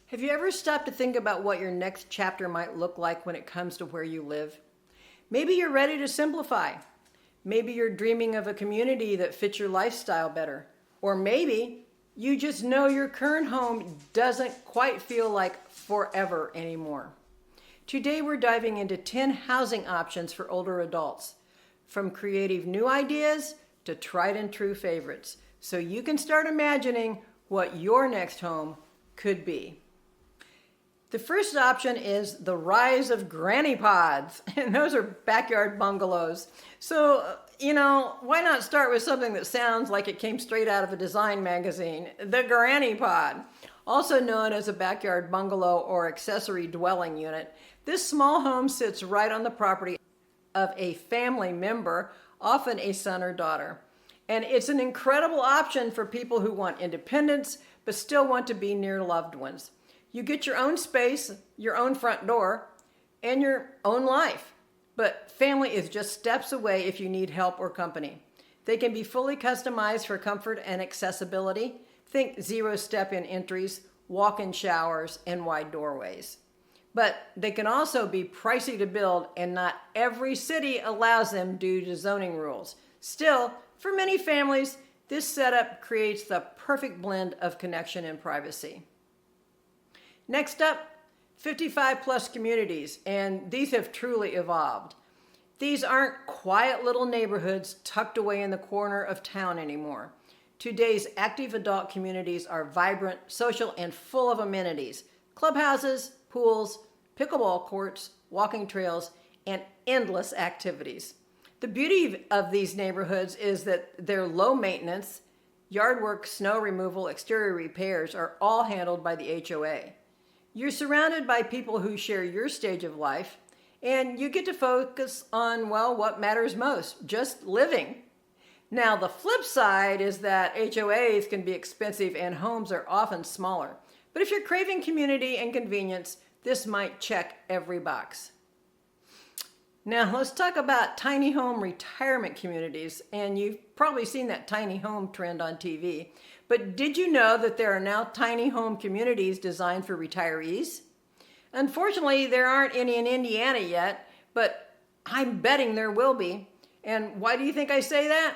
Have you ever stopped to think about what your next chapter might look like when it comes to where you live? Maybe you're ready to simplify. Maybe you're dreaming of a community that fits your lifestyle better. Or maybe you just know your current home doesn't quite feel like forever anymore. Today we're diving into 10 housing options for older adults, from creative new ideas to tried and true favorites, so you can start imagining what your next home could be. The first option is the rise of granny pods, and those are backyard bungalows. So, why not start with something that sounds like it came straight out of a design magazine? The granny pod, also known as a backyard bungalow or accessory dwelling unit. This small home sits right on the property of a family member, often a son or daughter. And it's an incredible option for people who want independence, but still want to be near loved ones. You get your own space, your own front door, and your own life. But family is just steps away if you need help or company. They can be fully customized for comfort and accessibility. Think zero step-in entries, walk-in showers, and wide doorways. But they can also be pricey to build, and not every city allows them due to zoning rules. Still, for many families, this setup creates the perfect blend of connection and privacy. Next up, 55 plus communities, and these have truly evolved. These aren't quiet little neighborhoods tucked away in the corner of town anymore. Today's active adult communities are vibrant, social, and full of amenities. Clubhouses, pools, pickleball courts, walking trails, and endless activities. The beauty of these neighborhoods is that they're low maintenance. Yard work, snow removal, exterior repairs are all handled by the HOA. You're surrounded by people who share your stage of life, and you get to focus on, what matters most, just living. Now, the flip side is that HOAs can be expensive and homes are often smaller. But if you're craving community and convenience, this might check every box. Now, let's talk about tiny home retirement communities, and you've probably seen that tiny home trend on TV. But did you know that there are now tiny home communities designed for retirees? Unfortunately, there aren't any in Indiana yet, but I'm betting there will be. And why do you think I say that?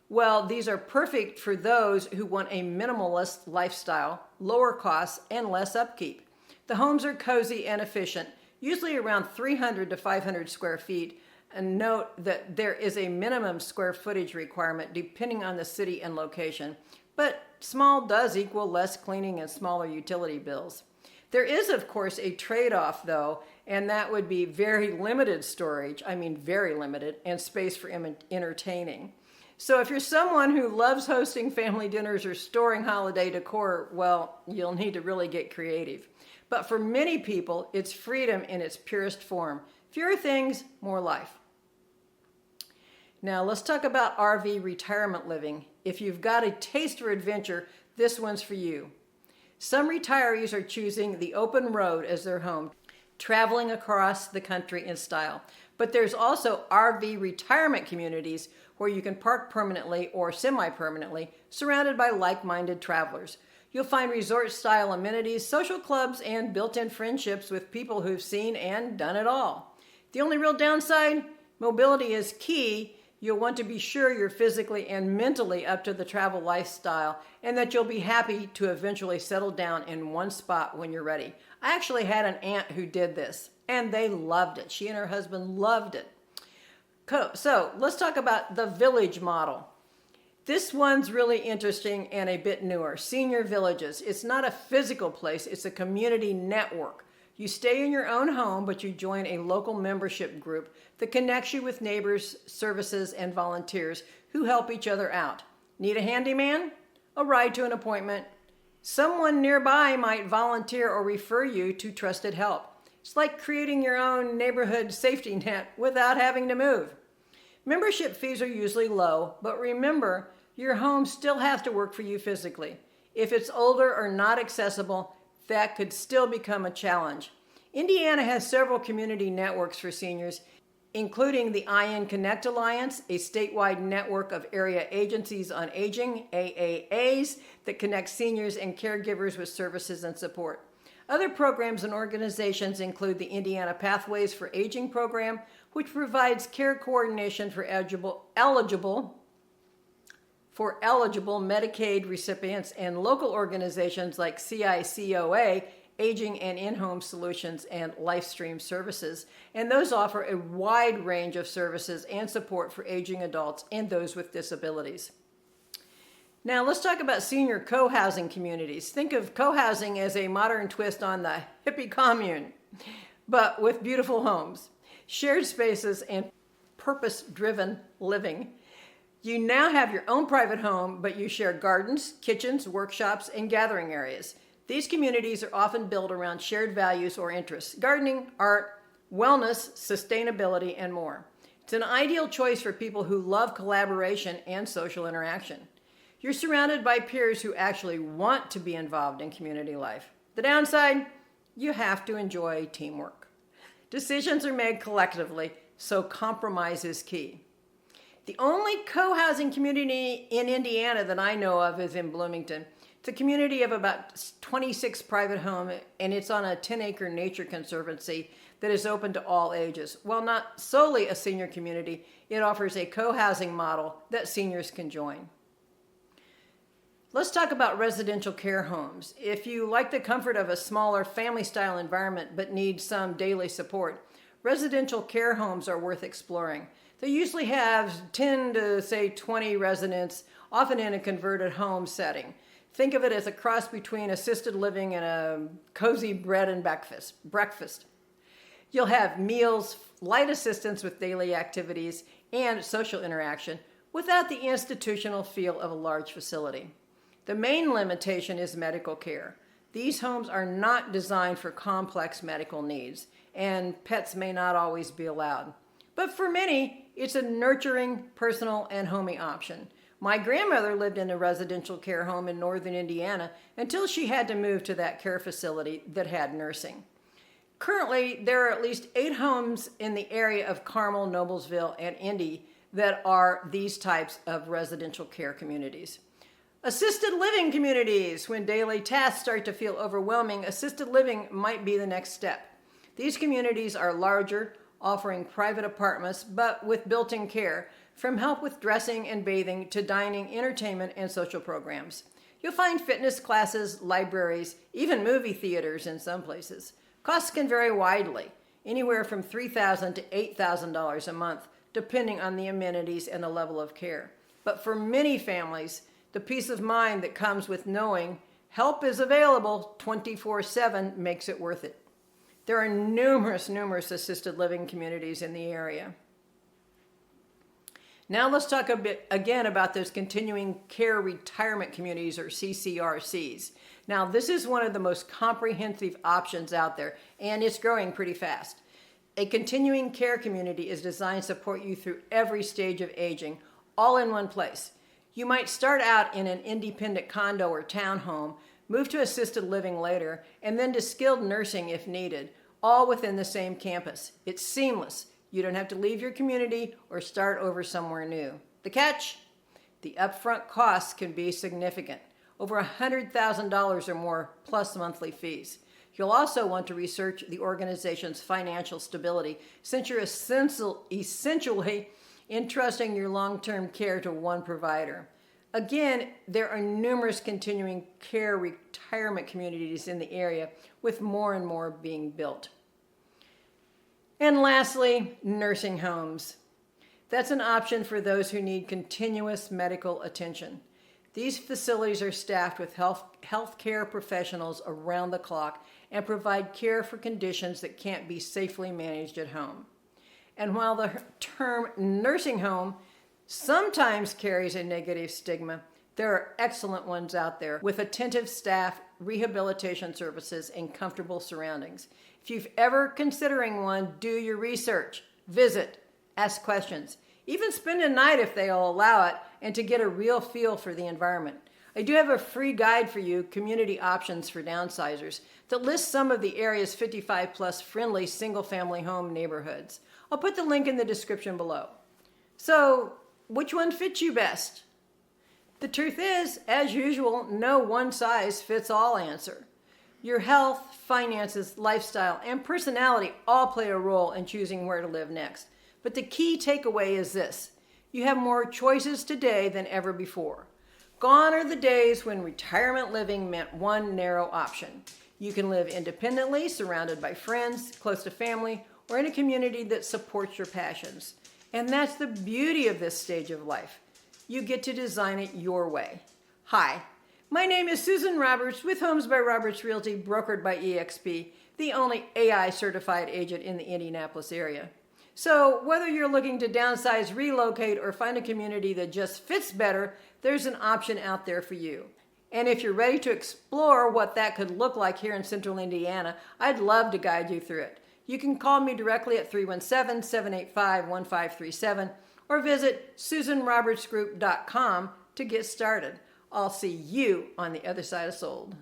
Well, these are perfect for those who want a minimalist lifestyle, lower costs, and less upkeep. The homes are cozy and efficient, usually around 300 to 500 square feet. And note that there is a minimum square footage requirement depending on the city and location. But small does equal less cleaning and smaller utility bills. There is, of course, a trade-off, though, and that would be very limited storage, very limited, and space for entertaining. So if you're someone who loves hosting family dinners or storing holiday decor, you'll need to really get creative. But for many people, it's freedom in its purest form. Fewer things, more life. Now let's talk about RV retirement living. If you've got a taste for adventure, this one's for you. Some retirees are choosing the open road as their home, traveling across the country in style. But there's also RV retirement communities where you can park permanently or semi-permanently, surrounded by like-minded travelers. You'll find resort-style amenities, social clubs, and built-in friendships with people who've seen and done it all. The only real downside? Mobility is key. You'll want to be sure you're physically and mentally up to the travel lifestyle and that you'll be happy to eventually settle down in one spot when you're ready. I actually had an aunt who did this, and they loved it. She and her husband loved it. So let's talk about the village model. This one's really interesting and a bit newer. Senior villages. It's not a physical place, it's a community network. You stay in your own home, but you join a local membership group that connects you with neighbors, services, and volunteers who help each other out. Need a handyman? A ride to an appointment? Someone nearby might volunteer or refer you to trusted help. It's like creating your own neighborhood safety net without having to move. Membership fees are usually low, but remember, your home still has to work for you physically. If it's older or not accessible, that could still become a challenge. Indiana has several community networks for seniors. including the IN Connect Alliance, a statewide network of area agencies on aging, AAAs, that connect seniors and caregivers with services and support. Other programs and organizations include the Indiana Pathways for Aging program, which provides care coordination for eligible Medicaid recipients, and local organizations like CICOA, Aging and In-Home Solutions, and LifeStream Services, and those offer a wide range of services and support for aging adults and those with disabilities. Now let's talk about senior co-housing communities. Think of co-housing as a modern twist on the hippie commune, but with beautiful homes, shared spaces, and purpose-driven living. You now have your own private home, but you share gardens, kitchens, workshops, and gathering areas. These communities are often built around shared values or interests: gardening, art, wellness, sustainability, and more. It's an ideal choice for people who love collaboration and social interaction. You're surrounded by peers who actually want to be involved in community life. The downside, you have to enjoy teamwork. Decisions are made collectively, so compromise is key. The only co-housing community in Indiana that I know of is in Bloomington. It's a community of about 26 private homes, and it's on a 10-acre nature conservancy that is open to all ages. While not solely a senior community, it offers a co-housing model that seniors can join. Let's talk about residential care homes. If you like the comfort of a smaller family-style environment but need some daily support, residential care homes are worth exploring. They usually have 10 to, say, 20 residents, often in a converted home setting. Think of it as a cross between assisted living and a cozy bread and breakfast. You'll have meals, light assistance with daily activities, and social interaction without the institutional feel of a large facility. The main limitation is medical care. These homes are not designed for complex medical needs, and pets may not always be allowed. But for many, it's a nurturing, personal, and homey option. My grandmother lived in a residential care home in northern Indiana until she had to move to that care facility that had nursing. Currently, there are at least 8 homes in the area of Carmel, Noblesville, and Indy that are these types of residential care communities. Assisted living communities. When daily tasks start to feel overwhelming, assisted living might be the next step. These communities are larger, offering private apartments, but with built-in care, from help with dressing and bathing to dining, entertainment, and social programs. You'll find fitness classes, libraries, even movie theaters in some places. Costs can vary widely, anywhere from $3,000 to $8,000 a month, depending on the amenities and the level of care. But for many families, the peace of mind that comes with knowing help is available 24/7 makes it worth it. There are numerous assisted living communities in the area. Now let's talk a bit again about those continuing care retirement communities, or CCRCs. Now this is one of the most comprehensive options out there, and it's growing pretty fast. A continuing care community is designed to support you through every stage of aging, all in one place. You might start out in an independent condo or townhome, move to assisted living later, and then to skilled nursing if needed, all within the same campus. It's seamless. You don't have to leave your community or start over somewhere new. The catch? The upfront costs can be significant, over $100,000 or more, plus monthly fees. You'll also want to research the organization's financial stability, since you're essentially entrusting your long-term care to one provider. Again, there are numerous continuing care retirement communities in the area, with more and more being built. And lastly, nursing homes. That's an option for those who need continuous medical attention. These facilities are staffed with healthcare professionals around the clock and provide care for conditions that can't be safely managed at home. And while the term nursing home sometimes carries a negative stigma, there are excellent ones out there with attentive staff, rehabilitation services, and comfortable surroundings. If you've ever considering one, do your research, visit, ask questions, even spend a night if they'll allow it, and to get a real feel for the environment. I do have a free guide for you, Community Options for Downsizers, that lists some of the area's 55 plus friendly single family home neighborhoods. I'll put the link in the description below. So, which one fits you best? The truth is, as usual, no one size fits all answer. Your health, finances, lifestyle, and personality all play a role in choosing where to live next. But the key takeaway is this: you have more choices today than ever before. Gone are the days when retirement living meant one narrow option. You can live independently, surrounded by friends, close to family, or in a community that supports your passions. And that's the beauty of this stage of life. You get to design it your way. Hi, my name is Susan Roberts with Homes by Roberts Realty, brokered by eXp, the only AI certified agent in the Indianapolis area. So whether you're looking to downsize, relocate, or find a community that just fits better, there's an option out there for you. And if you're ready to explore what that could look like here in Central Indiana, I'd love to guide you through it. You can call me directly at 317-785-1537 or visit SusanRobertsGroup.com to get started. I'll see you on the other side of sold.